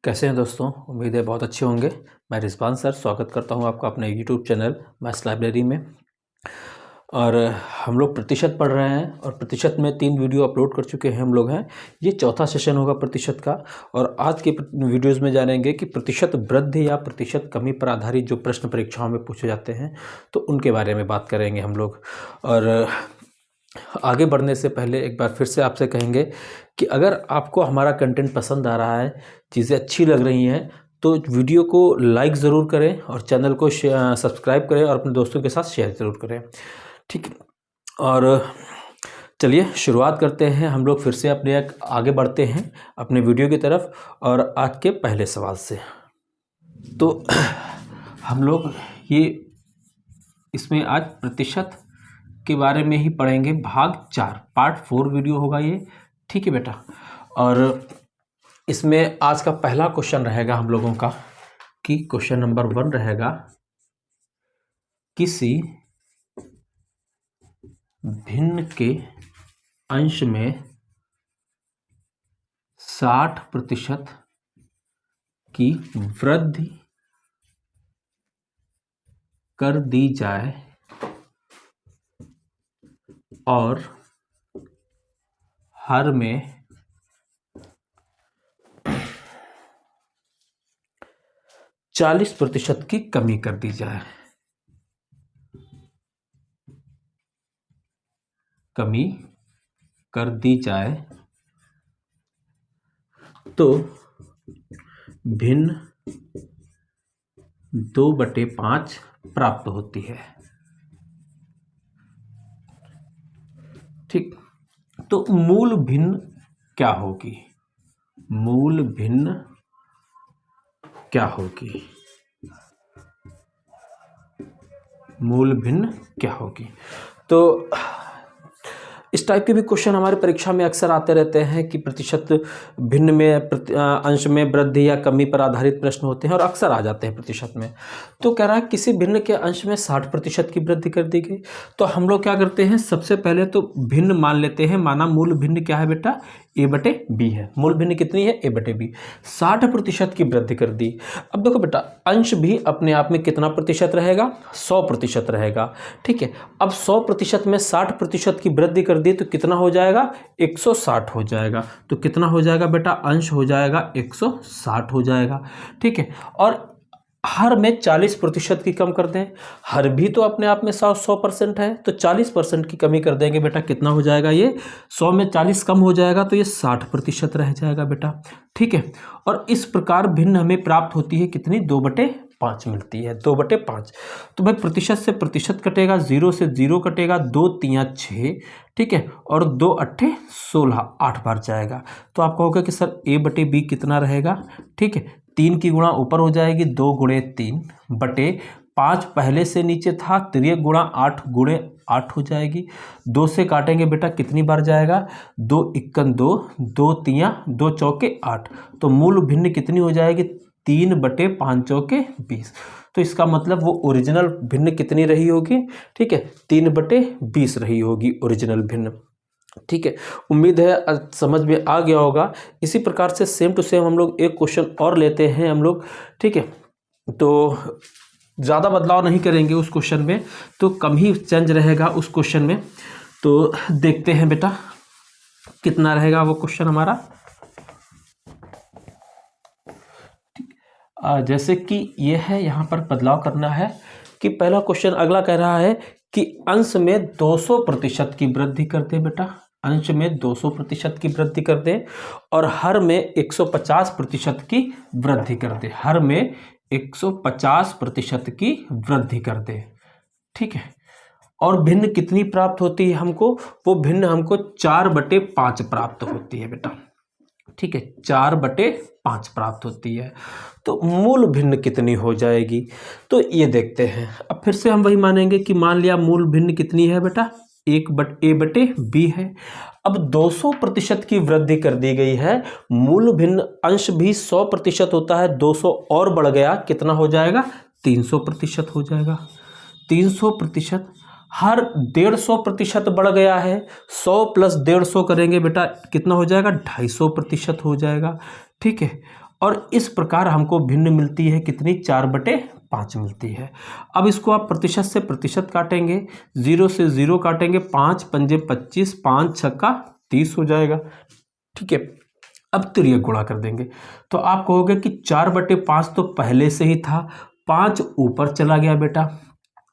कैसे हैं दोस्तों। उम्मीद है बहुत अच्छे होंगे। मैं रिजवान सर स्वागत करता हूं आपका अपने यूट्यूब चैनल मैथ्स लाइब्रेरी में। और हम लोग प्रतिशत पढ़ रहे हैं और प्रतिशत में 3 वीडियो अपलोड कर चुके हैं हम लोग हैं। ये चौथा सेशन होगा प्रतिशत का। और आज के वीडियोस में जानेंगे कि प्रतिशत वृद्धि या प्रतिशत कमी पर आधारित जो प्रश्न परीक्षाओं में पूछे जाते हैं तो उनके बारे में बात करेंगे हम लोग। और आगे बढ़ने से पहले एक बार फिर से आपसे कहेंगे कि अगर आपको हमारा कंटेंट पसंद आ रहा है, चीज़ें अच्छी लग रही हैं, तो वीडियो को लाइक ज़रूर करें और चैनल को सब्सक्राइब करें और अपने दोस्तों के साथ शेयर ज़रूर करें। ठीक है, और चलिए शुरुआत करते हैं। हम लोग फिर से अपने आगे बढ़ते हैं अपने वीडियो की तरफ और आज के पहले सवाल से। तो हम लोग ये इसमें आज प्रतिशत के बारे में ही पढ़ेंगे। भाग 4 पार्ट 4 वीडियो होगा ये। ठीक है बेटा। और इसमें आज का पहला क्वेश्चन रहेगा हम लोगों का कि क्वेश्चन नंबर 1 रहेगा, किसी भिन्न के अंश में 60% की वृद्धि कर दी जाए और हर में 40% की कमी कर दी जाए। कमी कर दी जाए तो भिन्न 2/5 प्राप्त होती है। ठीक, तो मूल भिन्न क्या होगी? मूल भिन्न क्या होगी? मूल भिन्न क्या होगी? तो इस टाइप के भी क्वेश्चन हमारे परीक्षा में अक्सर आते रहते हैं कि प्रतिशत भिन्न में अंश में वृद्धि या कमी पर आधारित प्रश्न होते हैं और अक्सर आ जाते हैं प्रतिशत में। तो कह रहा है किसी भिन्न के अंश में 60% की वृद्धि कर दी गई। तो हम लोग क्या करते हैं, सबसे पहले तो भिन्न मान लेते हैं। माना मूल भिन्न क्या है बेटा? a/b है। मूल भिन्न कितनी है? a/b। 60% की वृद्धि कर दी। अब देखो बेटा, अंश भी अपने आप में कितना प्रतिशत रहेगा? 100% रहेगा। ठीक है, अब 100% में 60% की वृद्धि कर दी तो कितना हो जाएगा? 160 हो जाएगा। तो कितना हो जाएगा बेटा? अंश हो जाएगा 160 हो जाएगा। ठीक है, और हर में 40% की कम कर दें। हर भी तो अपने आप में 100% है, तो 40% की कमी कर देंगे बेटा। कितना हो जाएगा? ये 100 में 40 कम हो जाएगा तो ये 60% रह जाएगा बेटा। ठीक है, और इस प्रकार भिन्न हमें प्राप्त होती है कितनी? 2/5 मिलती है। 2/5। तो भाई प्रतिशत से प्रतिशत कटेगा, 0 से 0 कटेगा, 2 3 6। ठीक है, और 2 8 16, 8 बार जाएगा। तो आप कहोगे कि सर a/b कितना रहेगा? ठीक है, 3 की गुणा ऊपर हो जाएगी, 2 × 3 बटे 5 पहले से नीचे था, 3 गुणा 8 × 8 हो जाएगी। 2 से काटेंगे बेटा, कितनी बार जाएगा? 2 × 2, 2 3 2 चौके 8। तो मूल भिन्न कितनी हो जाएगी? 3/5 चौके 20। तो इसका मतलब वो ओरिजिनल भिन्न कितनी रही होगी? ठीक है, 3/20 रही होगी ओरिजिनल भिन्न। ठीक है, उम्मीद है समझ में आ गया होगा। इसी प्रकार से सेम टू सेम हम लोग एक क्वेश्चन और लेते हैं हम लोग। ठीक है, तो ज़्यादा बदलाव नहीं करेंगे उस क्वेश्चन में, तो कम ही चेंज रहेगा उस क्वेश्चन में। तो देखते हैं बेटा कितना रहेगा वो क्वेश्चन हमारा। जैसे कि ये है, यहाँ पर बदलाव करना है कि पहला क्वेश्चन अगला कह रहा है कि अंश में 200% की वृद्धि कर दे बेटा। अंश में 200% की वृद्धि कर दे और हर में 150% की वृद्धि कर दे। हर में 150% की वृद्धि कर दे। ठीक है, और भिन्न कितनी प्राप्त होती है हमको? वो भिन्न हमको 4/5 प्राप्त होती है बेटा। ठीक है, 4/5 प्राप्त होती है। तो मूल भिन्न कितनी हो जाएगी? तो ये देखते हैं। अब फिर से हम वही मानेंगे कि मान लिया मूल भिन्न कितनी है बेटा? a/b है। अब 200% की वृद्धि कर दी गई है। मूल भिन्न अंश भी 100% होता है, 200 और बढ़ गया, कितना हो जाएगा? 300% हो जाएगा। 300%। हर 150% बढ़ गया है। 100 + 150 करेंगे बेटा, कितना हो जाएगा? 250% हो जाएगा। ठीक है, और इस प्रकार हमको भिन्न मिलती है कितनी, 4/5 मिलती है। अब इसको आप प्रतिशत से प्रतिशत काटेंगे, 0 से 0 काटेंगे, 5 पंजे 25, 5 छक्का 30 हो जाएगा। ठीक है, अब तिर्यक गुणा कर देंगे तो आप कहोगे कि 4/5 तो पहले से ही था, 5 ऊपर चला गया बेटा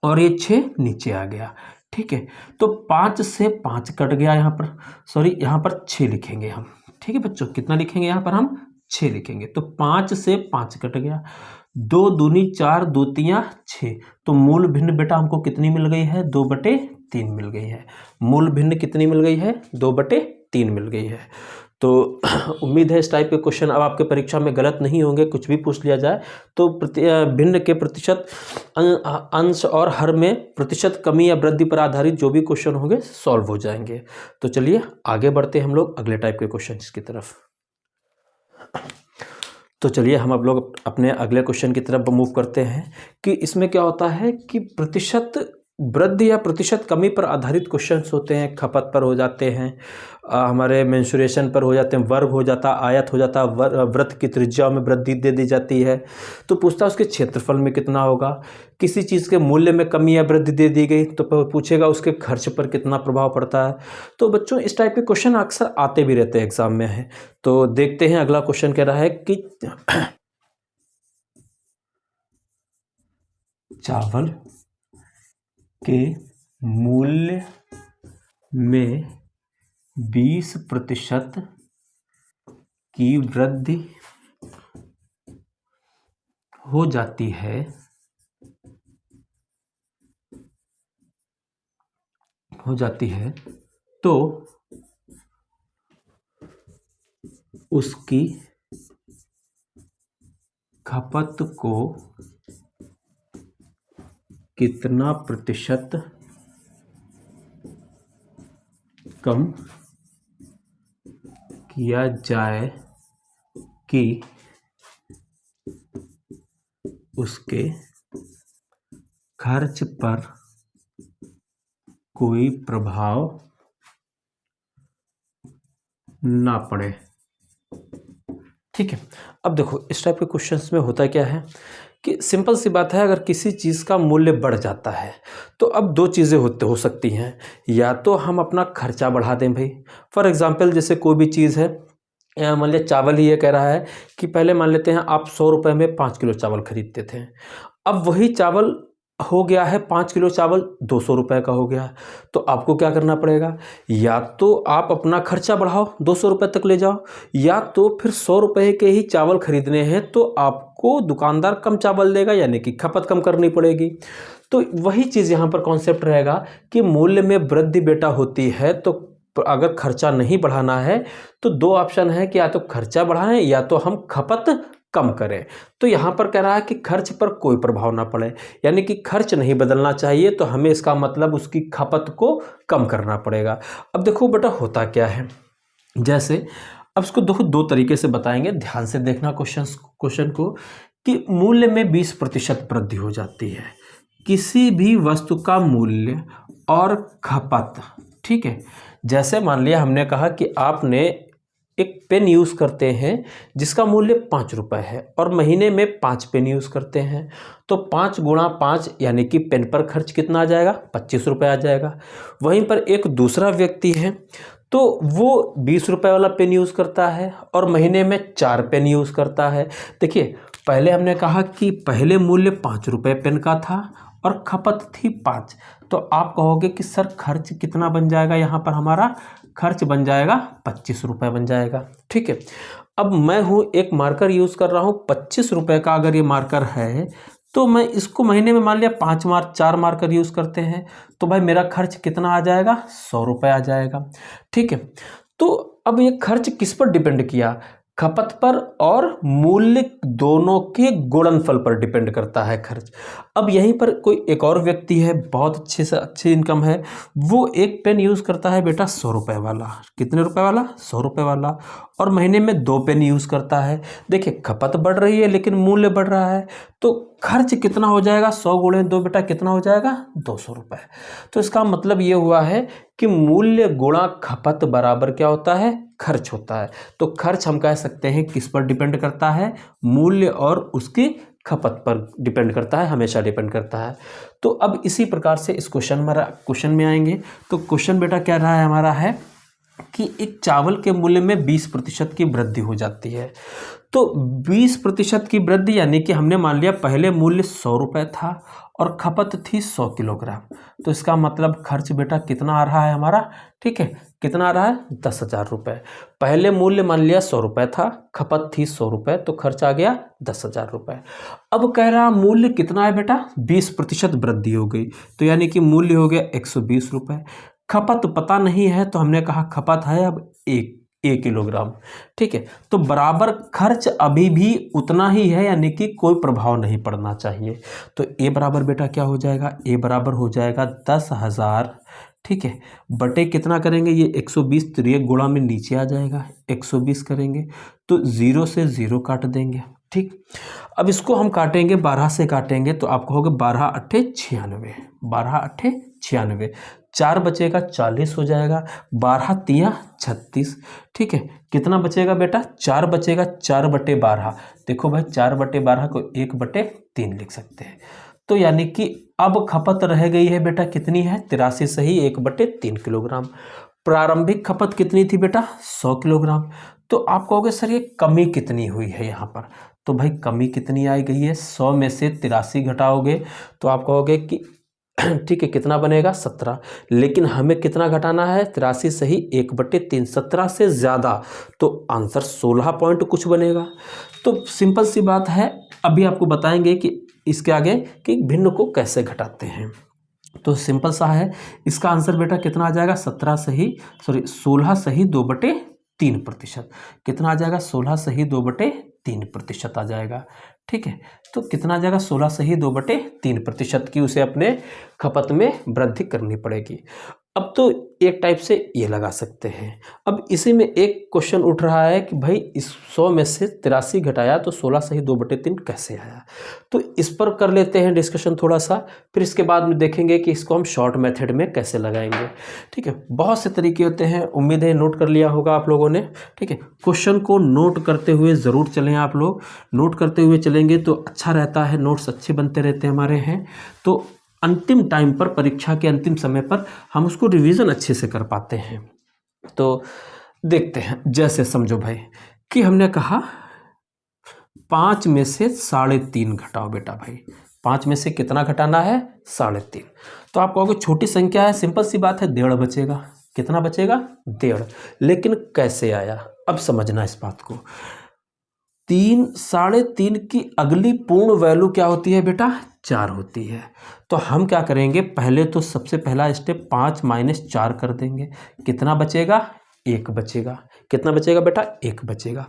और ये 6 नीचे आ गया। ठीक है, तो 5 से 5 कट गया, यहाँ पर सॉरी यहाँ पर 6 लिखेंगे हम। ठीक है बच्चों, कितना लिखेंगे यहाँ पर हम, 6 लिखेंगे। तो 5 से 5 कट गया, 2 दूनी 4, 2 तियां 6, तो मूल भिन्न बेटा हमको कितनी मिल गई है, 2/3 मिल गई है। मूल भिन्न कितनी मिल गई है, 2/3 मिल गई है। तो उम्मीद है इस टाइप के क्वेश्चन अब आपके परीक्षा में गलत नहीं होंगे, कुछ भी पूछ लिया जाए तो भिन्न के प्रतिशत, अंश और हर में प्रतिशत कमी या वृद्धि पर आधारित जो भी क्वेश्चन होंगे सॉल्व हो जाएंगे। तो चलिए आगे बढ़ते हैं हम लोग अगले टाइप के क्वेश्चन की तरफ। तो चलिए हम अब लोग अपने अगले क्वेश्चन की तरफ मूव करते हैं कि इसमें क्या होता है कि प्रतिशत वृद्धि या प्रतिशत कमी पर आधारित क्वेश्चंस होते हैं। खपत पर हो जाते हैं, हमारे मेंसुरेशन पर हो जाते हैं, वर्ग हो जाता, आयत हो जाता, वृत्त की त्रिज्या में वृद्धि दे दी जाती है। तो पूछता है उसके क्षेत्रफल में कितना होगा, किसी चीज़ के मूल्य में कमी या वृद्धि दे दी गई तो पूछेगा उसके खर्च पर कितना प्रभाव पड़ता है। तो बच्चों इस टाइप के क्वेश्चन अक्सर आते भी रहते हैं एग्जाम में है। तो देखते हैं अगला क्वेश्चन कह रहा है कि चावल के मूल्य में 20% की वृद्धि हो जाती है तो उसकी खपत को कितना प्रतिशत कम किया जाए कि उसके खर्च पर कोई प्रभाव ना पड़े। ठीक है, अब देखो इस टाइप के क्वेश्चंस में होता क्या है कि सिंपल सी बात है, अगर किसी चीज़ का मूल्य बढ़ जाता है तो अब दो चीज़ें हो सकती हैं, या तो हम अपना खर्चा बढ़ा दें भाई। फॉर एग्जांपल जैसे कोई भी चीज़ है, मान लिया चावल ही ये कह रहा है कि पहले मान लेते हैं आप 100 रुपये में 5 किलो चावल खरीदते थे, अब वही चावल हो गया है 5 किलो चावल 200 रुपये का हो गया। तो आपको क्या करना पड़ेगा, या तो आप अपना खर्चा बढ़ाओ 200 रुपये तक ले जाओ, या तो फिर 100 रुपये के ही चावल खरीदने हैं तो आपको दुकानदार कम चावल देगा, यानी कि खपत कम करनी पड़ेगी। तो वही चीज़ यहाँ पर कॉन्सेप्ट रहेगा कि मूल्य में वृद्धि बेटा होती है, तो अगर खर्चा नहीं बढ़ाना है तो दो ऑप्शन है कि या तो खर्चा बढ़ाएं या तो हम खपत कम करें। तो यहाँ पर कह रहा है कि खर्च पर कोई प्रभाव ना पड़े, यानी कि खर्च नहीं बदलना चाहिए, तो हमें इसका मतलब उसकी खपत को कम करना पड़ेगा। अब देखो बेटा होता क्या है, जैसे अब इसको देखो दो तरीके से बताएंगे, ध्यान से देखना क्वेश्चन को, कि मूल्य में 20% वृद्धि हो जाती है, किसी भी वस्तु का मूल्य और खपत। ठीक है, जैसे मान लिया हमने कहा कि आपने एक पेन यूज़ करते हैं जिसका मूल्य 5 रुपये है और महीने में 5 पेन यूज़ करते हैं, तो 5 गुणा 5 यानी कि पेन पर खर्च कितना आ जाएगा, 25 रुपये आ जाएगा। वहीं पर एक दूसरा व्यक्ति है तो वो 20 रुपये वाला पेन यूज़ करता है और महीने में 4 पेन यूज़ करता है। देखिए पहले हमने कहा कि पहले मूल्य 5 रुपये पेन का था और खपत थी 5, तो आप कहोगे कि सर खर्च कितना बन जाएगा, यहाँ पर हमारा खर्च बन जाएगा 25 रुपये बन जाएगा। ठीक है, अब मैं हूँ एक मार्कर यूज़ कर रहा हूँ 25 रुपये का, अगर ये मार्कर है तो मैं इसको महीने में मान लिया 4 मार्कर यूज़ करते हैं, तो भाई मेरा खर्च कितना आ जाएगा, 100 रुपये आ जाएगा। ठीक है, तो अब ये खर्च किस पर डिपेंड किया, खपत पर और मूल्य दोनों के गुणनफल पर डिपेंड करता है खर्च। अब यहीं पर कोई एक और व्यक्ति है, बहुत अच्छे से अच्छी इनकम है, वो एक पेन यूज़ करता है बेटा 100 रुपये वाला। कितने रुपए वाला, 100 रुपये वाला, और महीने में 2 पेन यूज़ करता है। देखिए खपत बढ़ रही है लेकिन मूल्य बढ़ रहा है, तो खर्च कितना हो जाएगा, 100 गुणे 2 बेटा कितना हो जाएगा, 200 रुपये। तो इसका मतलब ये हुआ है कि मूल्य गुणा खपत बराबर क्या होता है, खर्च होता है। तो खर्च हम कह सकते हैं किस पर डिपेंड करता है, मूल्य और उसकी खपत पर डिपेंड करता है, हमेशा डिपेंड करता है। तो अब इसी प्रकार से इस क्वेश्चन में आएंगे। तो क्वेश्चन बेटा क्या रहा है हमारा है कि एक चावल के मूल्य में 20% की वृद्धि हो जाती है। तो 20% की वृद्धि यानी कि हमने मान लिया पहले मूल्य 100 रुपये था और खपत थी 100 किलोग्राम। तो इसका मतलब खर्च बेटा कितना आ रहा है हमारा, ठीक है, कितना आ रहा है, 10,000 रुपये। पहले मूल्य मान लिया 100 रुपये था, खपत थी 100 रुपये, तो खर्च आ गया 10,000 रुपये। अब कह रहा मूल्य कितना है बेटा, 20% वृद्धि हो गई, तो यानी कि मूल्य हो गया 120 रुपये। खपत पता नहीं है तो हमने कहा खपत है अब 1 किलोग्राम, ठीक है। तो बराबर खर्च अभी भी उतना ही है, यानी कि कोई प्रभाव नहीं पड़ना चाहिए। तो ए बराबर बेटा क्या हो जाएगा, ए बराबर हो जाएगा 10,000, ठीक है, बटे कितना करेंगे, ये 120, तो ये गुणा में नीचे आ जाएगा, 120 करेंगे तो 0 से 0 काट देंगे, ठीक। अब इसको हम काटेंगे 12 से काटेंगे तो आप कहोगे 12 अट्ठे 96, 12 अट्ठे 96, 4 बचेगा 40 हो जाएगा, 12 तिया 36, ठीक है। कितना बचेगा बेटा, 4 बचेगा, 4/12। देखो भाई 4/12 को 1/3 लिख सकते हैं। तो यानी कि अब खपत रह गई है बेटा कितनी है, 83 सही 1/3 किलोग्राम। प्रारंभिक खपत कितनी थी बेटा, 100 किलोग्राम। तो आप कहोगे सर ये कमी कितनी हुई है यहाँ पर, तो भाई कमी कितनी आई गई है, 100 में से 83 घटाओगे तो आप कहोगे कि ठीक है कितना बनेगा, 17। लेकिन हमें कितना घटाना है, 83 सही 1/3, 17 से ज़्यादा, तो आंसर 16 पॉइंट कुछ बनेगा। तो सिंपल सी बात है, अभी आपको बताएंगे कि इसके आगे कि भिन्न को कैसे घटाते हैं। तो सिंपल सा है, इसका आंसर बेटा कितना आ जाएगा, 16 सही 2/3%। कितना आ जाएगा, 16 सही 2/3% आ जाएगा, ठीक है। तो कितना आ जाएगा, 16 सही 2/3% की उसे अपने खपत में वृद्धि करनी पड़ेगी। अब तो एक टाइप से ये लगा सकते हैं। अब इसी में एक क्वेश्चन उठ रहा है कि भाई इस 100 में से 83 घटाया तो 16 सही 2/3 कैसे आया। तो इस पर कर लेते हैं डिस्कशन थोड़ा सा, फिर इसके बाद में देखेंगे कि इसको हम शॉर्ट मेथड में कैसे लगाएंगे, ठीक है। बहुत से तरीके होते हैं, उम्मीद है नोट कर लिया होगा आप लोगों ने, ठीक है। क्वेश्चन को नोट करते हुए ज़रूर चलें आप लोग, नोट करते हुए चलेंगे तो अच्छा रहता है, नोट्स अच्छे बनते रहते हैं हमारे हैं। तो अंतिम टाइम पर, परीक्षा के अंतिम समय पर हम उसको रिवीजन अच्छे से कर पाते हैं। तो देखते हैं, जैसे समझो भाई कि हमने कहा 5 में से 3.5 घटाओ बेटा भाई, 5 में से कितना घटाना है, 3.5। तो आप कहोगे छोटी संख्या है, सिंपल सी बात है, 1.5 बचेगा। कितना बचेगा, 1.5। लेकिन कैसे आया, अब समझना इस बात को। 3.5 की अगली पूर्ण वैल्यू क्या होती है बेटा, 4 होती है। तो हम क्या करेंगे, पहले तो सबसे पहला स्टेप 5 - 4 कर देंगे। कितना बचेगा, 1 बचेगा। कितना बचेगा बेटा, 1 बचेगा।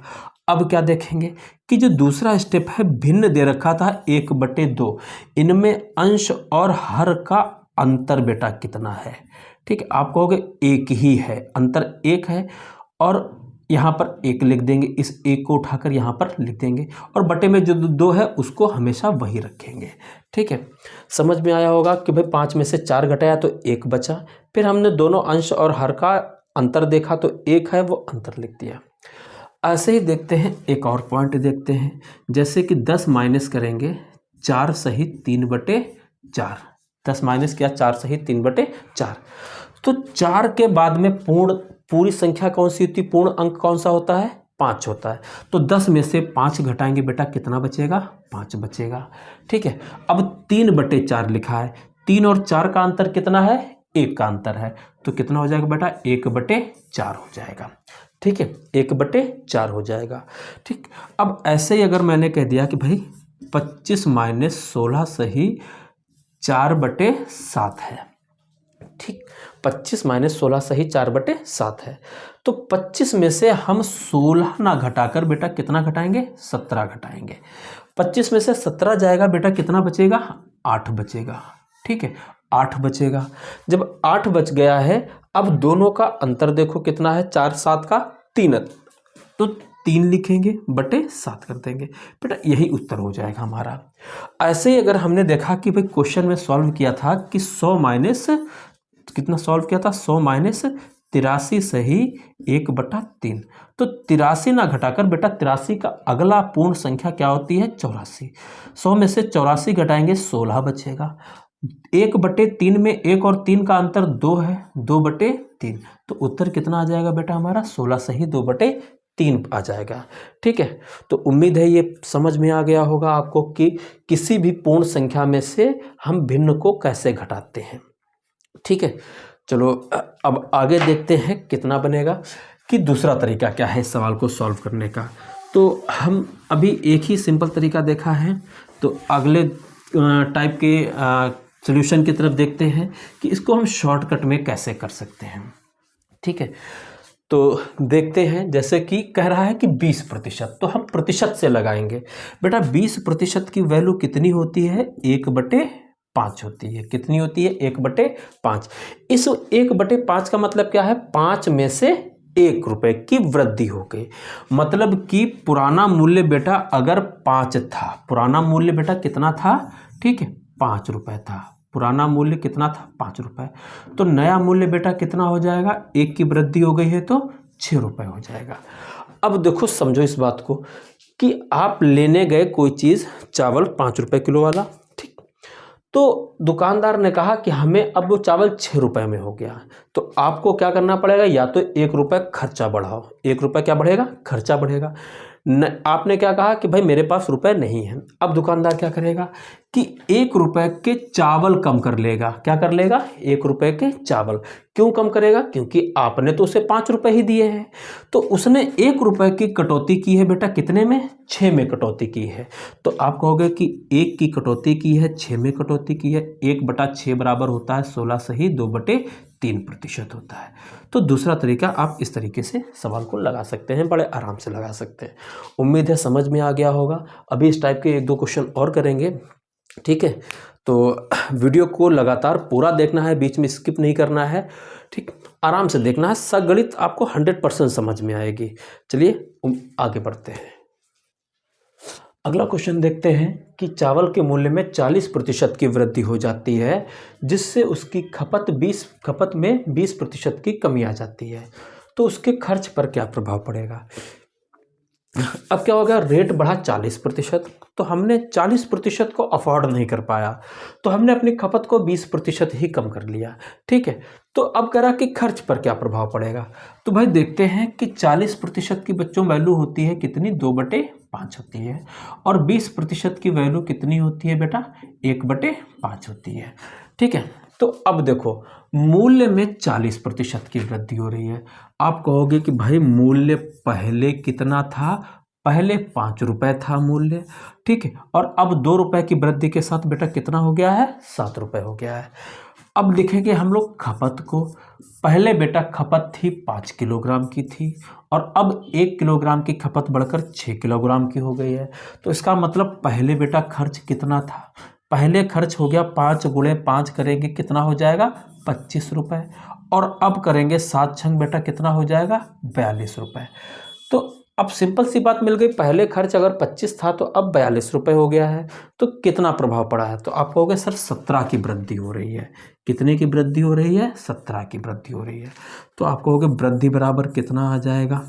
अब क्या देखेंगे कि जो दूसरा स्टेप है, भिन्न दे रखा था 1/2, इनमें अंश और हर का अंतर बेटा कितना है, ठीक है। आप कहोगे 1 ही है, अंतर 1 है, और यहाँ पर 1 लिख देंगे, इस 1 को उठाकर यहाँ पर लिख देंगे, और बटे में जो 2 है उसको हमेशा वही रखेंगे, ठीक है। समझ में आया होगा कि भाई 5 में से 4 घटाया तो 1 बचा, फिर हमने दोनों अंश और हर का अंतर देखा तो 1 है, वो अंतर लिख दिया। ऐसे ही देखते हैं, एक और पॉइंट देखते हैं, जैसे कि 10 माइनस करेंगे 4 सही 3/4, 10 माइनस किया 4 सही 3/4। तो 4 के बाद में पूरी संख्या कौन सी होती है, पूर्ण अंक कौन सा होता है, 5 होता है। तो 10 में से 5 घटाएंगे बेटा, कितना बचेगा, 5 बचेगा, ठीक है। अब 3/4 लिखा है, 3 और 4 का अंतर कितना है, 1 का अंतर है, तो कितना हो जाएगा बेटा, 1/4 हो जाएगा, ठीक है, 1/4 हो जाएगा, ठीक। अब ऐसे ही अगर मैंने कह दिया कि भाई 25 - 16 सही 4/7 है, ठीक, 25 - 16 सही 4/7 है। तो 25 में से हम 16 ना घटाकर बेटा कितना घटाएंगे, 17 घटाएंगे। 25 में से 17 जाएगा बेटा, कितना बचेगा, 8 बचेगा, ठीक है, 8 बचेगा। जब 8 बच गया है, अब दोनों का अंतर देखो कितना है, 4 7 का 3, तो 3 लिखेंगे बटे 7 कर देंगे। बेटा यही उत्तर हो जाएगा हमारा। ऐसे ही अगर हमने देखा कि भाई क्वेश्चन में सॉल्व किया था कि 100 माइनस कितना सॉल्व किया था, 100 माइनस 83 सही 1/3। तो 83 ना घटाकर बेटा 83 का अगला पूर्ण संख्या क्या होती है, 84। 100 में से 84 घटाएंगे 16 बचेगा। 1/3 में 1 और 3 का अंतर 2 है, 2/3। तो उत्तर कितना आ जाएगा बेटा हमारा, 16 सही 2/3 आ जाएगा। ठीक है, तो उम्मीद है ये समझ में आ गया होगा आपको कि किसी भी पूर्ण संख्या में से हम भिन्न को कैसे घटाते हैं। ठीक है, चलो अब आगे देखते हैं कितना बनेगा, कि दूसरा तरीका क्या है इस सवाल को सॉल्व करने का। तो हम अभी एक ही सिंपल तरीका देखा है, तो अगले टाइप के सॉल्यूशन की तरफ देखते हैं कि इसको हम शॉर्टकट में कैसे कर सकते हैं। ठीक है, तो देखते हैं, जैसे कि कह रहा है कि 20%, तो हम प्रतिशत से लगाएंगे। बेटा 20% की वैल्यू कितनी होती है, 1/5 होती है। कितनी होती है, 1/5। इस 1/5 का मतलब क्या है, 5 में से 1 रुपए की वृद्धि हो गई। मतलब कि पुराना मूल्य बेटा अगर 5 था, पुराना मूल्य बेटा कितना था, ठीक है 5 रुपए था, पुराना मूल्य कितना था 5 रुपए। तो नया मूल्य बेटा कितना हो जाएगा, 1 की वृद्धि हो गई है तो 6 रुपए हो जाएगा। अब देखो समझो इस बात को कि आप लेने गए कोई चीज़, चावल 5 रुपए किलो वाला, ठीक, तो दुकानदार ने कहा कि हमें अब वो चावल 6 रुपए में हो गया। तो आपको क्या करना पड़ेगा, या तो 1 रुपए खर्चा बढ़ाओ, 1 रुपए क्या बढ़ेगा, खर्चा बढ़ेगा। आपने क्या कहा कि भाई मेरे पास रुपए नहीं है। अब दुकानदार क्या करेगा कि 1 रुपए के चावल कम कर लेगा। क्या कर लेगा, 1 रुपए के चावल। क्यों कम करेगा, क्योंकि आपने तो उसे 5 रुपए ही दिए हैं। तो उसने 1 रुपए की कटौती की है बेटा, कितने में, 6 में कटौती की है। तो आप कहोगे कि 1 की कटौती की है, 6 में कटौती की है, 1/6 बराबर होता है 16 सही 2/3% होता है। तो दूसरा तरीका आप इस तरीके से सवाल को लगा सकते हैं, बड़े आराम से लगा सकते हैं। उम्मीद है समझ में आ गया होगा। अभी इस टाइप के 1-2 क्वेश्चन और करेंगे। ठीक है, तो वीडियो को लगातार पूरा देखना है, बीच में स्किप नहीं करना है। ठीक, आराम से देखना है, सगणित आपको 100% समझ में आएगी। चलिए आगे बढ़ते हैं। अगला क्वेश्चन देखते हैं कि चावल के मूल्य में 40% की वृद्धि हो जाती है, जिससे उसकी खपत में 20% की कमी आ जाती है। तो उसके खर्च पर क्या प्रभाव पड़ेगा। अब क्या होगा, रेट बढ़ा 40%, तो हमने 40% को अफोर्ड नहीं कर पाया, तो हमने अपनी खपत को 20% ही कम कर लिया। ठीक है, तो अब कह रहा कि खर्च पर क्या प्रभाव पड़ेगा। तो भाई देखते हैं कि 40% की बच्चों वैल्यू होती है कितनी, 2/5 होती है, और 20% की वैल्यू कितनी होती है बेटा, 1/5 होती है। ठीक है, तो अब देखो मूल्य में 40% की वृद्धि हो रही है। आप कहोगे कि भाई मूल्य पहले कितना था, पहले 5 रुपए था मूल्य, ठीक है, और अब 2 रुपए की वृद्धि के साथ बेटा कितना हो गया है, 7 रुपए हो गया है। अब लिखेंगे हम लोग खपत को। पहले बेटा खपत थी 5 किलोग्राम की थी, और अब 1 किलोग्राम की खपत बढ़कर 6 किलोग्राम की हो गई है। तो इसका मतलब पहले बेटा खर्च कितना था, पहले खर्च हो गया 5 × 5 करेंगे कितना हो जाएगा, 25 रुपए, और अब करेंगे 7 छंग बेटा कितना हो जाएगा, 42 रुपए। तो अब सिंपल सी बात मिल गई, पहले खर्च अगर 25 था तो अब 42 रुपए हो गया है। तो कितना प्रभाव पड़ा है, तो आप कहोगे सर 17 की वृद्धि हो रही है। कितने की वृद्धि हो रही है, 17 की वृद्धि हो रही है। तो आप कहोगे वृद्धि बराबर कितना आ जाएगा,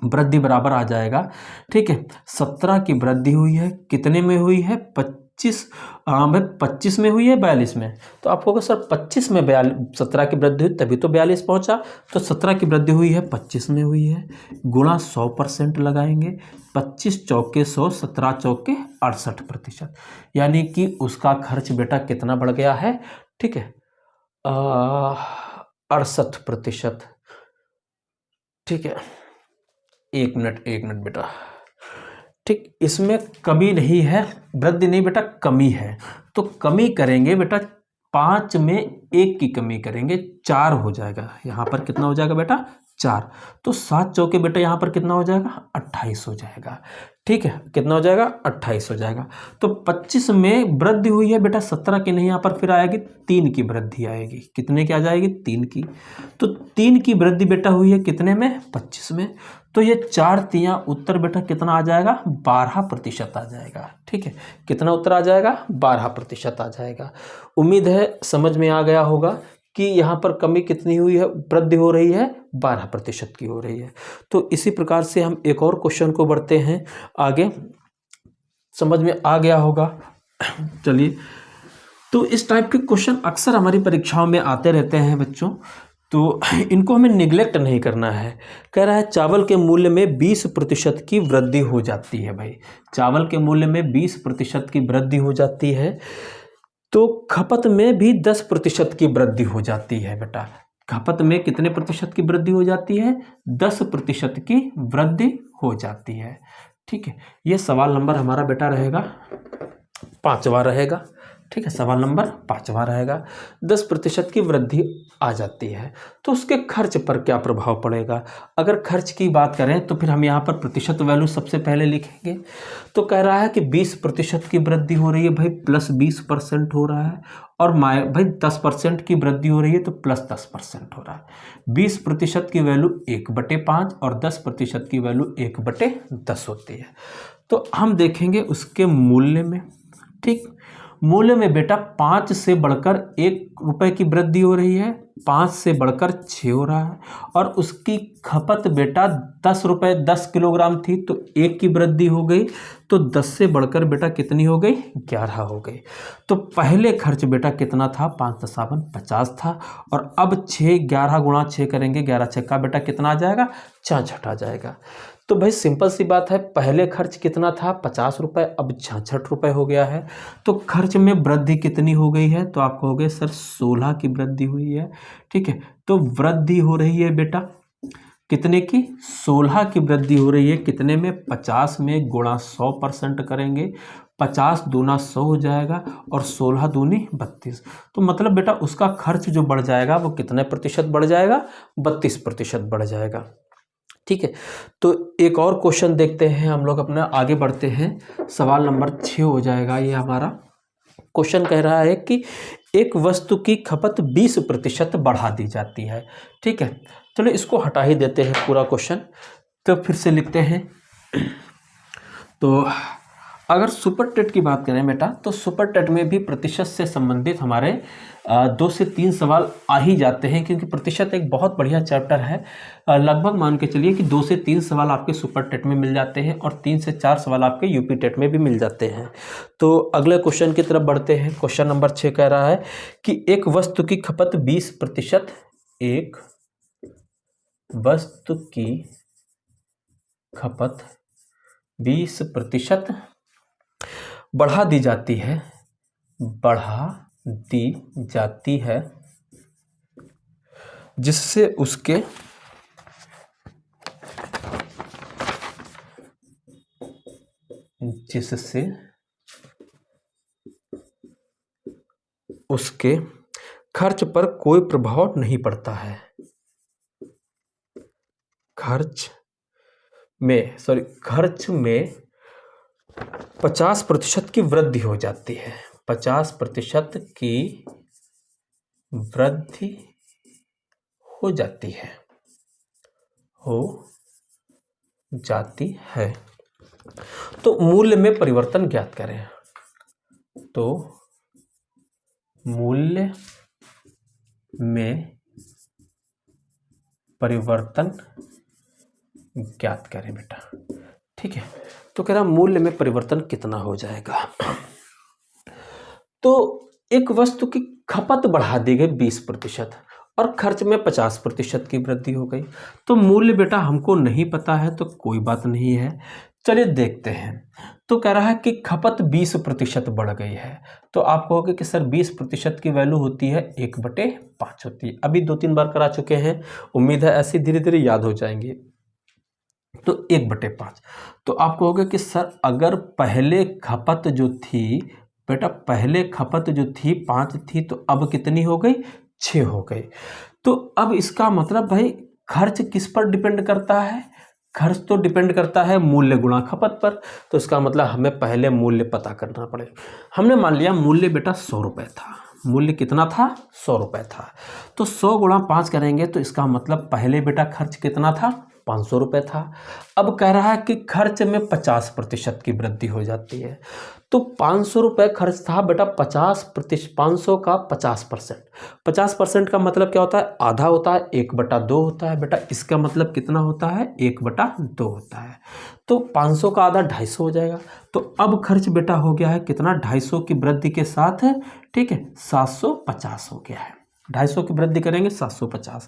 वृद्धि बराबर आ जाएगा, ठीक है, 17 की वृद्धि हुई है, कितने में हुई है, 25, भाई 25 में हुई है, 42 में। तो आप कहोगे सर 25 में 17 की वृद्धि हुई तभी तो 42 पहुंचा। तो 17 की वृद्धि हुई है, 25 में हुई है, गुणा 100% लगाएंगे, 25 चौके 100, 17 चौके 68%, यानी कि उसका खर्च बेटा कितना बढ़ गया है, ठीक है 68%। ठीक है, एक मिनट बेटा, ठीक, इसमें कमी नहीं है, वृद्धि नहीं बेटा, कमी है। तो कमी करेंगे बेटा, 5 में 1 की कमी करेंगे, 4 हो जाएगा। यहाँ पर कितना हो जाएगा बेटा, 4, तो 7 चौके बेटा यहाँ पर कितना हो जाएगा 28 हो जाएगा। ठीक है, कितना हो जाएगा 28 हो जाएगा। तो 25 में वृद्धि हुई है बेटा 17 की नहीं, यहाँ पर फिर आएगी 3 की वृद्धि आएगी। कितने की आ जाएगी 3 की। तो 3 की वृद्धि बेटा हुई है कितने में 25 में। तो ये 4 तियां उत्तर बेटा कितना आ जाएगा 12% आ जाएगा। ठीक है, कितना उत्तर आ जाएगा 12% आ जाएगा। उम्मीद है समझ में आ गया होगा कि यहाँ पर कमी कितनी हुई है, वृद्धि हो रही है 12% की हो रही है। तो इसी प्रकार से हम एक और क्वेश्चन को बढ़ते हैं आगे, समझ में आ गया होगा। चलिए, तो इस टाइप के क्वेश्चन अक्सर हमारी परीक्षाओं में आते रहते हैं बच्चों, तो इनको हमें निगलेक्ट नहीं करना है। कह रहा है चावल के मूल्य में 20% की वृद्धि हो जाती है। भाई चावल के मूल्य में 20% की वृद्धि हो जाती है, तो खपत में भी 10% की वृद्धि हो जाती है बेटा। खपत में कितने प्रतिशत की वृद्धि हो जाती है 10% की वृद्धि हो जाती है। ठीक है, ये सवाल नंबर हमारा बेटा रहेगा 5वां रहेगा। ठीक है, सवाल नंबर 5वां रहेगा। 10% की वृद्धि आ जाती है तो उसके खर्च पर क्या प्रभाव पड़ेगा। अगर खर्च की बात करें तो फिर हम यहाँ पर प्रतिशत वैल्यू सबसे पहले लिखेंगे। तो कह रहा है कि 20% की वृद्धि हो रही है भाई, प्लस 20% हो रहा है, और भाई 10% की वृद्धि हो रही है तो प्लस 10% हो रहा है। 20% की वैल्यू 1/5 और 10% की वैल्यू 1/10 होती है। तो हम देखेंगे उसके मूल्य में। ठीक, मूल्य में बेटा 5 से बढ़कर 1 रुपए की वृद्धि हो रही है, 5 से बढ़कर 6 हो रहा है, और उसकी खपत बेटा 10 रुपए 10 किलोग्राम थी तो 1 की वृद्धि हो गई, तो 10 से बढ़कर बेटा कितनी हो गई 11 हो गई। तो पहले खर्च बेटा कितना था 5 × 7 = 50 था, और अब 6 11 × 6 करेंगे, 11 6 का बेटा कितना आ जाएगा 66 आ जाएगा। तो भाई सिंपल सी बात है, पहले खर्च कितना था 50 रुपए, अब 66 रुपए हो गया है। तो खर्च में वृद्धि कितनी हो गई है, तो आप कहोगे सर 16 की वृद्धि हुई है। ठीक है, तो वृद्धि हो रही है बेटा कितने की 16 की वृद्धि हो रही है। कितने में 50 में गुणा 100% करेंगे, 50 दूना 100 हो जाएगा, और 16 दूनी 32। तो मतलब बेटा उसका खर्च जो बढ़ जाएगा वो कितने प्रतिशत बढ़ जाएगा 32% बढ़ जाएगा। ठीक है, तो एक और क्वेश्चन देखते हैं हम लोग, अपना आगे बढ़ते हैं। सवाल नंबर 6 हो जाएगा ये हमारा। क्वेश्चन कह रहा है कि एक वस्तु की खपत 20% बढ़ा दी जाती है। ठीक है, चलो इसको हटा ही देते हैं पूरा क्वेश्चन, तो फिर से लिखते हैं। तो अगर सुपर टेट की बात करें बेटा, तो सुपर टेट में भी प्रतिशत से संबंधित हमारे 2 से 3 सवाल आ ही जाते हैं, क्योंकि प्रतिशत एक बहुत बढ़िया चैप्टर है। लगभग मान के चलिए कि 2 से 3 सवाल आपके सुपर टेट में मिल जाते हैं, और 3 से 4 सवाल आपके यूपी टेट में भी मिल जाते हैं। तो अगले क्वेश्चन की तरफ बढ़ते हैं। क्वेश्चन नंबर 6 कह रहा है कि एक वस्तु की खपत 20%, एक वस्तु की खपत 20% बढ़ा दी जाती है, बढ़ा दी जाती है, जिससे उसके उसके खर्च पर कोई प्रभाव नहीं पड़ता है। खर्च में 50% की वृद्धि हो जाती है, 50% की वृद्धि हो जाती है। तो मूल्य में परिवर्तन ज्ञात करें। तो मूल्य में परिवर्तन ज्ञात करें बेटा। ठीक है, तो कह रहा मूल्य में परिवर्तन कितना हो जाएगा। तो एक वस्तु की खपत बढ़ा दी गई 20% और खर्च में 50% की वृद्धि हो गई। तो मूल्य बेटा हमको नहीं पता है, तो कोई बात नहीं है, चलिए देखते हैं। तो कह रहा है कि खपत 20% बढ़ गई है। तो आप कहोगे कि सर 20% की वैल्यू होती है 1/5 होती है। अभी 2-3 बार करा चुके हैं, उम्मीद है ऐसे धीरे धीरे याद हो जाएंगे। तो 1/5। तो आप कहोगे कि सर अगर पहले खपत जो थी बेटा, पहले खपत जो थी 5 थी, तो अब कितनी हो गई 6 हो गई। तो अब इसका मतलब भाई खर्च किस पर डिपेंड करता है? खर्च तो डिपेंड करता है मूल्य गुणा खपत पर। तो इसका मतलब हमें पहले मूल्य पता करना पड़ेगा। हमने मान लिया मूल्य बेटा 100 रुपये था। मूल्य कितना था? 100 रुपये था। तो 100 गुणा 5 करेंगे तो इसका मतलब पहले बेटा खर्च कितना था? 500 रुपये था। अब कह रहा है कि खर्च में 50% की वृद्धि हो जाती है। तो 500 रुपये खर्च था बेटा, 500 का 50%। 50% का मतलब क्या होता है? आधा होता है, 1/2 होता है बेटा। इसका मतलब कितना होता है? 1/2 होता है। तो 500 का आधा 250 हो जाएगा। तो अब खर्च बेटा हो गया है कितना? 250 की वृद्धि के साथ, ठीक है, 750 हो गया है। 250 की वृद्धि करेंगे 750।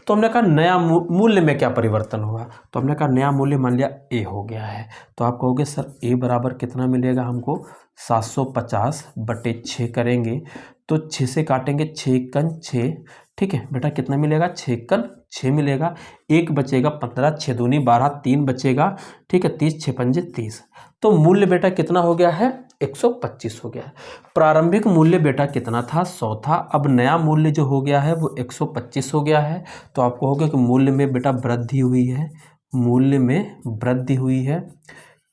तो हमने कहा नया मूल्य में क्या परिवर्तन हुआ? तो हमने कहा नया मूल्य मान लिया ए हो गया है। तो आप कहोगे सर ए बराबर कितना मिलेगा हमको? 750/6 करेंगे तो 6 से काटेंगे, 6 कन 6, ठीक है बेटा, कितना मिलेगा? 6 कन 6 मिलेगा। 1 बचेगा 15, 6 दूनी 12, 3 बचेगा, ठीक है, 30, 6 पंजे 30। तो मूल्य बेटा कितना हो गया है? 125 हो गया है। प्रारंभिक मूल्य बेटा कितना था? 100 था। अब नया मूल्य जो हो गया है वो 125 हो गया है। तो आप कहोगे कि मूल्य में बेटा वृद्धि हुई है। मूल्य में वृद्धि हुई है।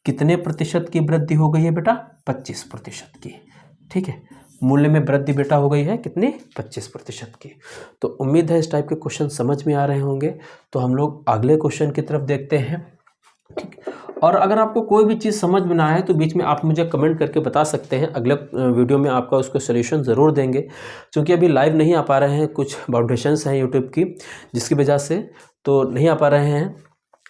कितने प्रतिशत की वृद्धि हो गई है बेटा? 25% की, ठीक है। मूल्य में वृद्धि बेटा हो गई है कितनी? 25% की। तो उम्मीद है इस टाइप के क्वेश्चन समझ में आ रहे होंगे। तो हम लोग अगले क्वेश्चन की तरफ देखते हैं, ठीक। और अगर आपको कोई भी चीज़ समझ में ना आए तो बीच में आप मुझे कमेंट करके बता सकते हैं। अगले वीडियो में आपका उसको सॉल्यूशन ज़रूर देंगे। क्योंकि अभी लाइव नहीं आ पा रहे हैं, कुछ बाउंडेशंस हैं यूट्यूब की, जिसकी वजह से तो नहीं आ पा रहे हैं।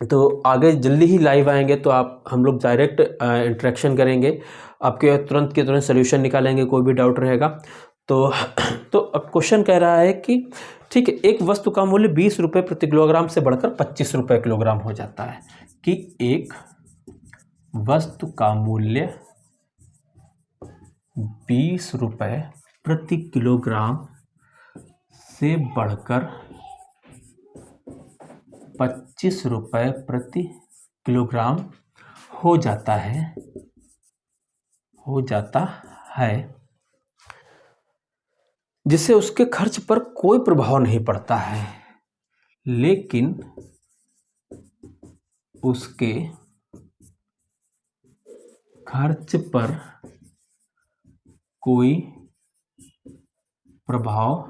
तो आगे जल्दी ही लाइव आएंगे तो हम लोग डायरेक्ट इंटरेक्शन करेंगे, आपके तुरंत के तुरंत सॉल्यूशन निकालेंगे, कोई भी डाउट रहेगा तो। अब क्वेश्चन कह रहा है कि ठीक है, एक वस्तु का मूल्य 20 रुपये प्रति किलोग्राम से बढ़कर 25 रुपये किलोग्राम हो जाता है। कि एक वस्तु का मूल्य 20 रुपये प्रति किलोग्राम से बढ़कर 25 रुपये प्रति किलोग्राम हो जाता है, जिससे उसके खर्च पर कोई प्रभाव नहीं पड़ता है, लेकिन उसके खर्च पर कोई प्रभाव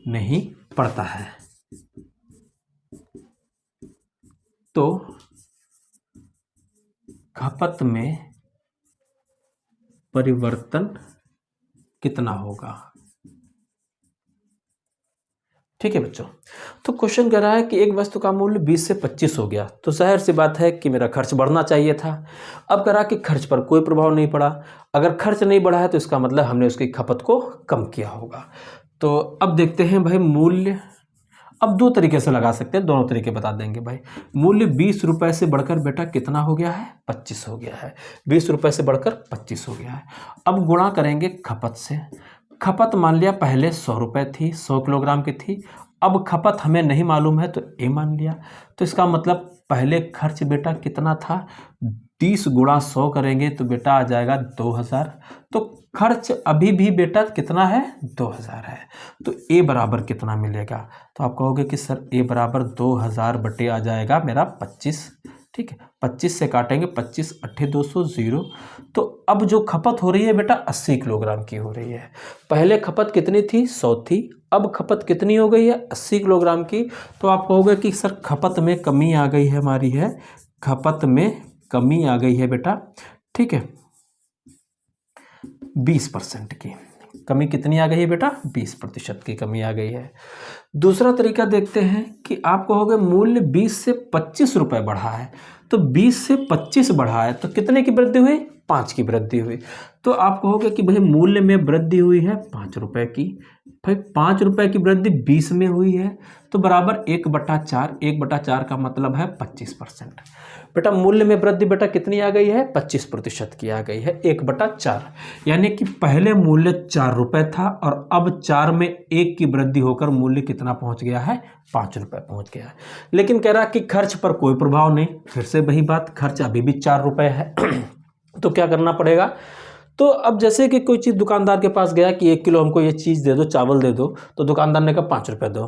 नहीं पड़ता है। तो खपत में परिवर्तन कितना होगा? ठीक है बच्चों। तो क्वेश्चन कह रहा है कि एक वस्तु का मूल्य 20 से 25 हो गया, तो जाहिर सी बात है कि मेरा खर्च बढ़ना चाहिए था। अब कह रहा कि खर्च पर कोई प्रभाव नहीं पड़ा। अगर खर्च नहीं बढ़ा है तो इसका मतलब हमने उसकी खपत को कम किया होगा। तो अब देखते हैं भाई मूल्य। अब दो तरीके से लगा सकते हैं, दोनों तरीके बता देंगे भाई। मूल्य 20 रुपये से बढ़कर बेटा कितना हो गया है? 25 हो गया है। 20 रुपये से बढ़कर 25 हो गया है। अब गुणा करेंगे खपत से। खपत मान लिया पहले 100 रुपये थी, 100 किलोग्राम की थी। अब खपत हमें नहीं मालूम है तो ए मान लिया। तो इसका मतलब पहले खर्च बेटा कितना था? 30 गुणा 100 करेंगे तो बेटा आ जाएगा 2000। तो खर्च अभी भी बेटा कितना है? 2000 है। तो ए बराबर कितना मिलेगा? तो आप कहोगे कि सर ए बराबर 2000 बटे आ जाएगा मेरा 25, ठीक है। 25 से काटेंगे, 25 8 200 0। तो अब जो खपत हो रही है बेटा 80 किलोग्राम की हो रही है। पहले खपत कितनी थी? 100 थी। अब खपत कितनी हो गई है? 80 किलोग्राम की। तो आप कहोगे कि सर खपत में कमी आ गई है हमारी, है खपत में कमी आ गई है बेटा, ठीक है, 20% की कमी। कितनी आ गई है बेटा? 20% की कमी आ गई है। दूसरा तरीका देखते हैं कि आप कहोगे मूल्य 20 से 25 रुपये बढ़ा है। तो 20 से 25 बढ़ा है तो कितने की वृद्धि हुई? 5 की वृद्धि हुई। तो आप कहोगे कि भाई मूल्य में वृद्धि हुई है 5 रुपये की। भाई 5 रुपये की वृद्धि 20 में हुई है तो बराबर 1/4। 1/4 का मतलब है 25%। बेटा मूल्य में वृद्धि बेटा कितनी आ गई है? 25% की आ गई है, 1/4। यानी कि पहले मूल्य 4 रुपये था और अब 4 में 1 की वृद्धि होकर मूल्य कितना पहुंच गया है? 5 रुपये पहुंच गया है। लेकिन कह रहा कि खर्च पर कोई प्रभाव नहीं। फिर से वही बात, खर्च अभी भी 4 रुपये है। तो क्या करना पड़ेगा? तो अब जैसे कि कोई चीज़ दुकानदार के पास गया कि 1 किलो हमको ये चीज़ दे दो, चावल दे दो, तो दुकानदार ने कहा 5 रुपये दो।